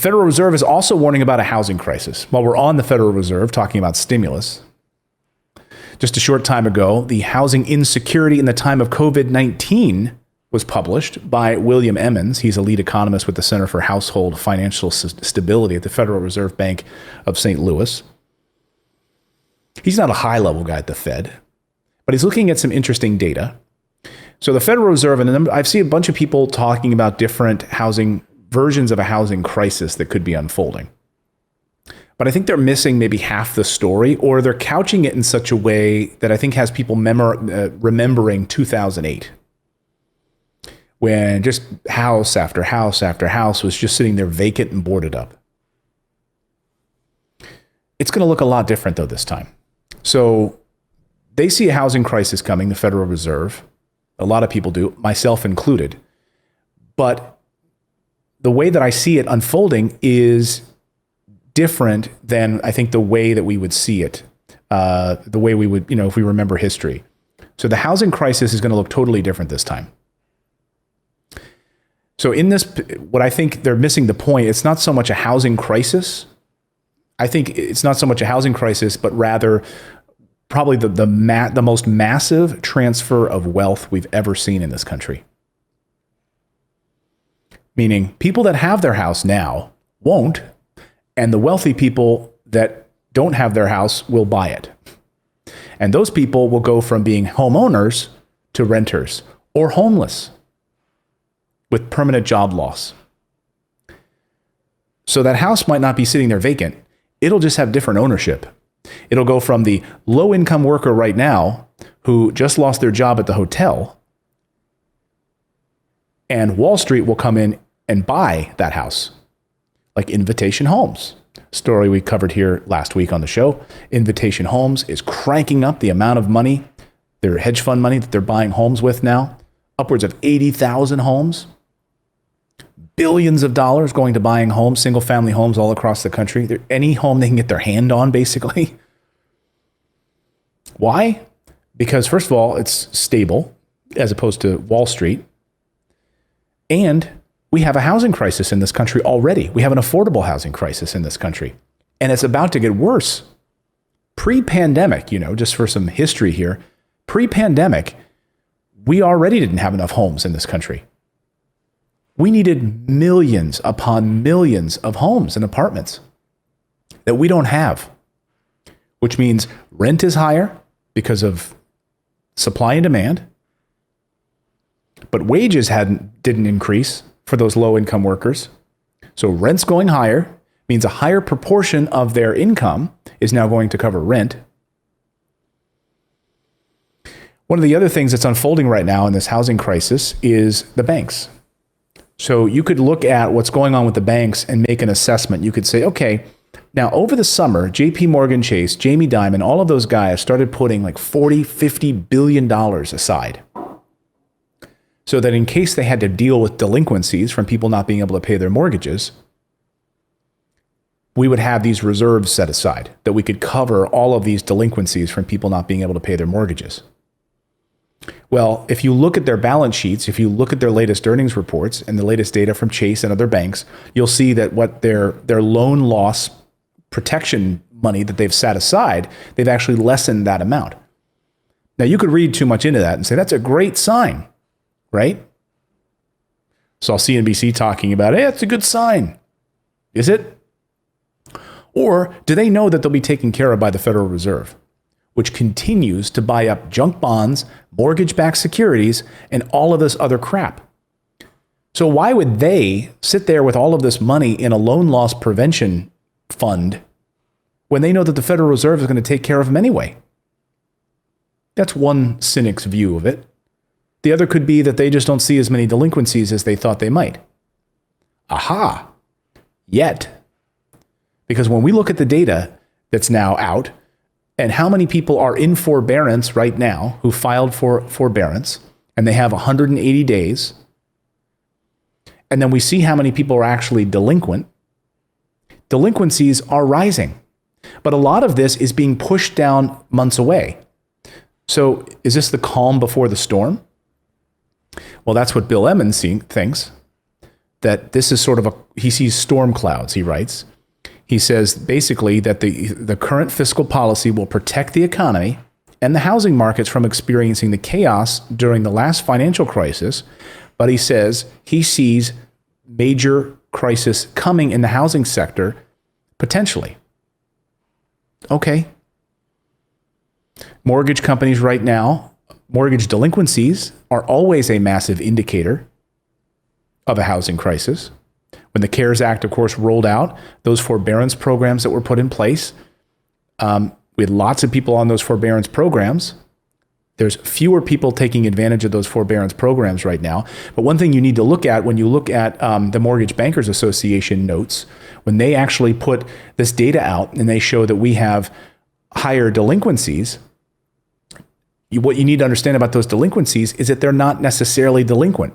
The Federal Reserve is also warning about a housing crisis. While we're on the Federal Reserve talking about stimulus, just a short time ago, the Housing Insecurity in the Time of COVID-19 was published by William Emmons. He's a lead economist with the Center for Household Financial Stability at the Federal Reserve Bank of St. Louis. He's not a high-level guy at the Fed, but he's looking at some interesting data. So the Federal Reserve, and I've seen a bunch of people talking about different housing versions of a housing crisis that could be unfolding. But I think they're missing maybe half the story, or they're couching it in such a way that I think has people remembering 2008, when just house after house after house was just sitting there vacant and boarded up. It's going to look a lot different, though, this time. So they see a housing crisis coming, the Federal Reserve. A lot of people do, myself included. But the way that I see it unfolding is different than I think the way that we would see it, the way we would, if we remember history. So the housing crisis is going to look totally different this time. So in this, what I think they're missing the point, it's not so much a housing crisis. I think it's not so much a housing crisis, but rather probably the most massive transfer of wealth we've ever seen in this country. Meaning people that have their house now won't, and the wealthy people that don't have their house will buy it. And those people will go from being homeowners to renters or homeless with permanent job loss. So that house might not be sitting there vacant. It'll just have different ownership. It'll go from the low-income worker right now who just lost their job at the hotel, and Wall Street will come in and buy that house, like Invitation Homes. Story we covered here last week on the show. Invitation Homes is cranking up the amount of money, their hedge fund money that they're buying homes with now, upwards of 80,000 homes. Billions of dollars going to buying homes, single-family homes all across the country. Any home they can get their hand on, basically. Why? Because, first of all, it's stable as opposed to Wall Street. And we have a housing crisis in this country already. We have an affordable housing crisis in this country. And it's about to get worse. Pre-pandemic, just for some history here, pre-pandemic, we already didn't have enough homes in this country. We needed millions upon millions of homes and apartments that we don't have, which means rent is higher because of supply and demand, but wages didn't increase for those low-income workers. So rent's going higher means a higher proportion of their income is now going to cover rent. One of the other things that's unfolding right now in this housing crisis is the banks. So you could look at what's going on with the banks and make an assessment. You could say, okay, now over the summer, JP Morgan Chase, Jamie Dimon, all of those guys started putting like $40-50 billion aside, so that in case they had to deal with delinquencies from people not being able to pay their mortgages, we would have these reserves set aside that we could cover all of these delinquencies from people not being able to pay their mortgages. Well, if you look at their balance sheets, if you look at their latest earnings reports and the latest data from Chase and other banks, you'll see that what their loan loss protection money that they've set aside, they've actually lessened that amount. Now, you could read too much into that and say, that's a great sign, right? Saw CNBC talking about, hey, it's a good sign. Is it? Or do they know that they'll be taken care of by the Federal Reserve, which continues to buy up junk bonds, mortgage-backed securities, and all of this other crap? So why would they sit there with all of this money in a loan loss prevention fund when they know that the Federal Reserve is going to take care of them anyway? That's one cynic's view of it. The other could be that they just don't see as many delinquencies as they thought they might. Aha! Yet. Because when we look at the data that's now out, and how many people are in forbearance right now who filed for forbearance, and they have 180 days, and then we see how many people are actually delinquent, delinquencies are rising. But a lot of this is being pushed down months away. So is this the calm before the storm? Well, that's what Bill Emmons thinks. that this is sort of he sees storm clouds, he writes. He says basically that the current fiscal policy will protect the economy and the housing markets from experiencing the chaos during the last financial crisis. But he says he sees major crisis coming in the housing sector potentially. Okay. Mortgage companies right now, mortgage delinquencies are always a massive indicator of a housing crisis. When the CARES Act, of course, rolled out, those forbearance programs that were put in place, we had lots of people on those forbearance programs. There's fewer people taking advantage of those forbearance programs right now. But one thing you need to look at when you look at the Mortgage Bankers Association notes, when they actually put this data out and they show that we have higher delinquencies, what you need to understand about those delinquencies is that they're not necessarily delinquent.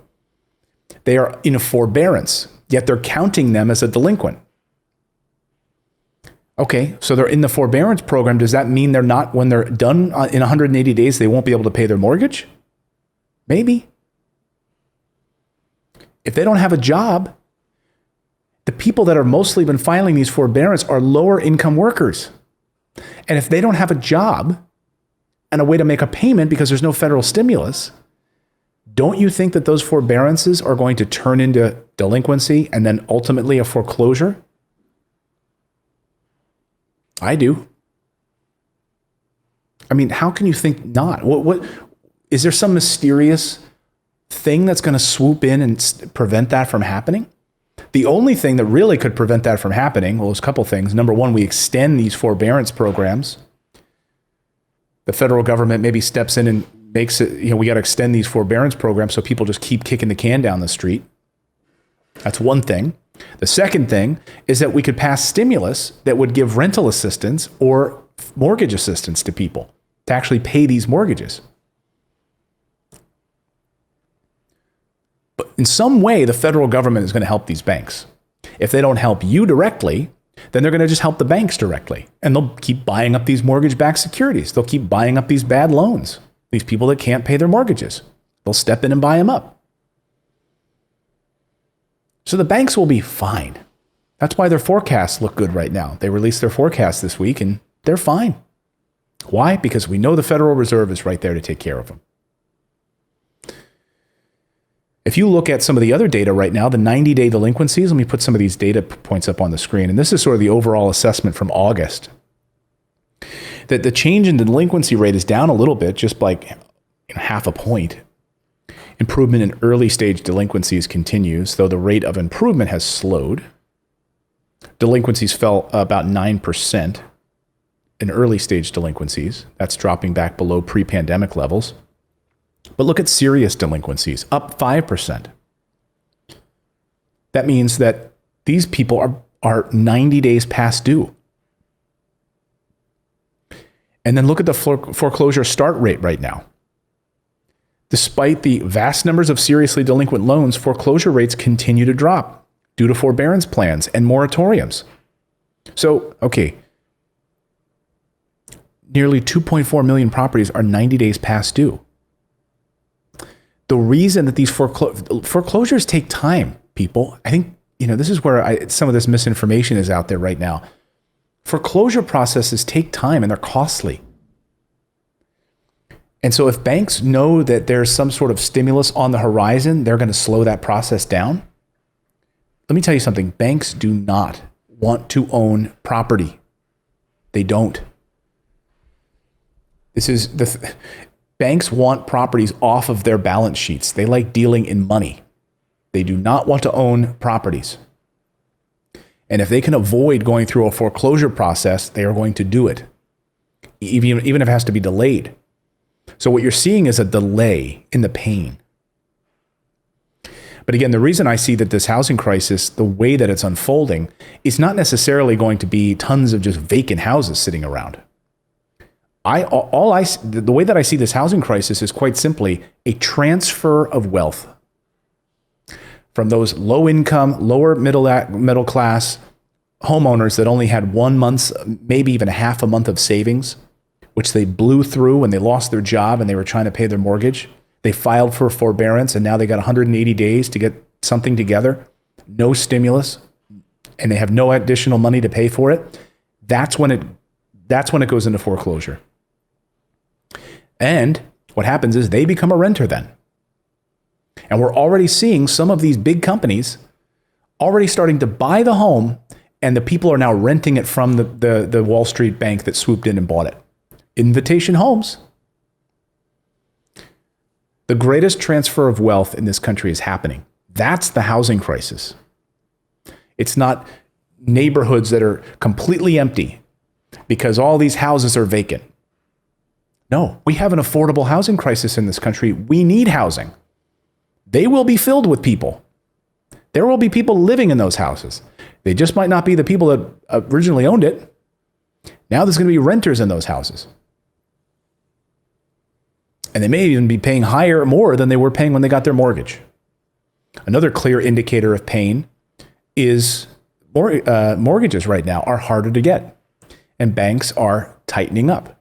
They are in a forbearance, yet they're counting them as a delinquent. Okay, so they're in the forbearance program. Does that mean they're not, when they're done in 180 days, they won't be able to pay their mortgage? Maybe. If they don't have a job, the people that are mostly been filing these forbearance are lower income workers. And if they don't have a job and a way to make a payment because there's no federal stimulus, don't you think that those forbearances are going to turn into delinquency and then ultimately a foreclosure? I do. I mean, how can you think not? What is there some mysterious thing that's going to swoop in and prevent that from happening? The only thing that really could prevent that from happening, well, there's a couple things. Number one, we extend these forbearance programs. The federal government maybe steps in and makes it, we got to extend these forbearance programs so people just keep kicking the can down the street. That's one thing. The second thing is that we could pass stimulus that would give rental assistance or mortgage assistance to people to actually pay these mortgages. But in some way, the federal government is going to help these banks. If they don't help you directly, then they're going to just help the banks directly. And they'll keep buying up these mortgage-backed securities. They'll keep buying up these bad loans, these people that can't pay their mortgages. They'll step in and buy them up. So the banks will be fine. That's why their forecasts look good right now. They released their forecast this week and they're fine. Why? Because we know the Federal Reserve is right there to take care of them. If you look at some of the other data right now, the 90-day delinquencies, let me put some of these data points up on the screen. And this is sort of the overall assessment from August. That the change in the delinquency rate is down a little bit, just like half a point. Improvement in early stage delinquencies continues, though the rate of improvement has slowed. Delinquencies fell about 9% in early stage delinquencies. That's dropping back below pre-pandemic levels. But look at serious delinquencies, up 5%. That means that these people are 90 days past due. And then look at the foreclosure start rate right now. Despite the vast numbers of seriously delinquent loans, foreclosure rates continue to drop due to forbearance plans and moratoriums. So, okay, nearly 2.4 million properties are 90 days past due. The reason that these foreclosures take time, people, I think, this is where some of this misinformation is out there right now. Foreclosure processes take time and they're costly. And so if banks know that there's some sort of stimulus on the horizon, they're going to slow that process down. Let me tell you something. Banks do not want to own property. They don't. Banks want properties off of their balance sheets. They like dealing in money. They do not want to own properties. And if they can avoid going through a foreclosure process, they are going to do it, even if it has to be delayed. So what you're seeing is a delay in the pain. But again, the reason I see that this housing crisis, the way that it's unfolding, is not necessarily going to be tons of just vacant houses sitting around. The way that I see this housing crisis is quite simply a transfer of wealth from those low income, lower middle class homeowners that only had 1 month, maybe even half a month of savings, which they blew through when they lost their job and they were trying to pay their mortgage. They filed for forbearance and now they got 180 days to get something together. no stimulus, and they have no additional money to pay for it, that's when it goes into foreclosure. And what happens is they become a renter then. And we're already seeing some of these big companies already starting to buy the home, and the people are now renting it from the Wall Street bank that swooped in and bought it. Invitation Homes. The greatest transfer of wealth in this country is happening. That's the housing crisis. It's not neighborhoods that are completely empty because all these houses are vacant. No, we have an affordable housing crisis in this country. We need housing. They will be filled with people. There will be people living in those houses. They just might not be the people that originally owned it. Now there's going to be renters in those houses. And they may even be paying more than they were paying when they got their mortgage. Another clear indicator of pain is mortgages right now are harder to get, and banks are tightening up.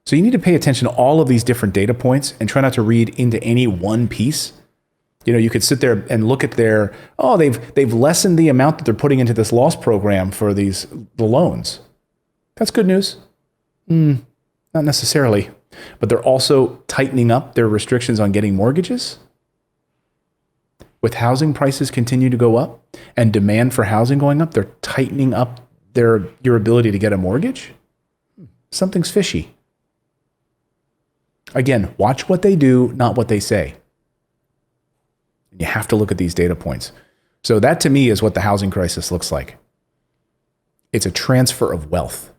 So you need to pay attention to all of these different data points and try not to read into any one piece. You know, you could sit there and look at they've lessened the amount that they're putting into this loss program for the loans. That's good news. Not necessarily. But they're also tightening up their restrictions on getting mortgages. With housing prices continue to go up and demand for housing going up, they're tightening up your ability to get a mortgage. Something's fishy. Again, watch what they do, not what they say. You have to look at these data points. So that to me is what the housing crisis looks like. It's a transfer of wealth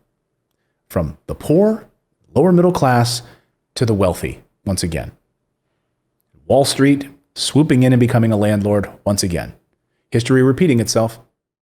from the poor, lower middle class, to the wealthy once again. Wall Street swooping in and becoming a landlord once again. History repeating itself.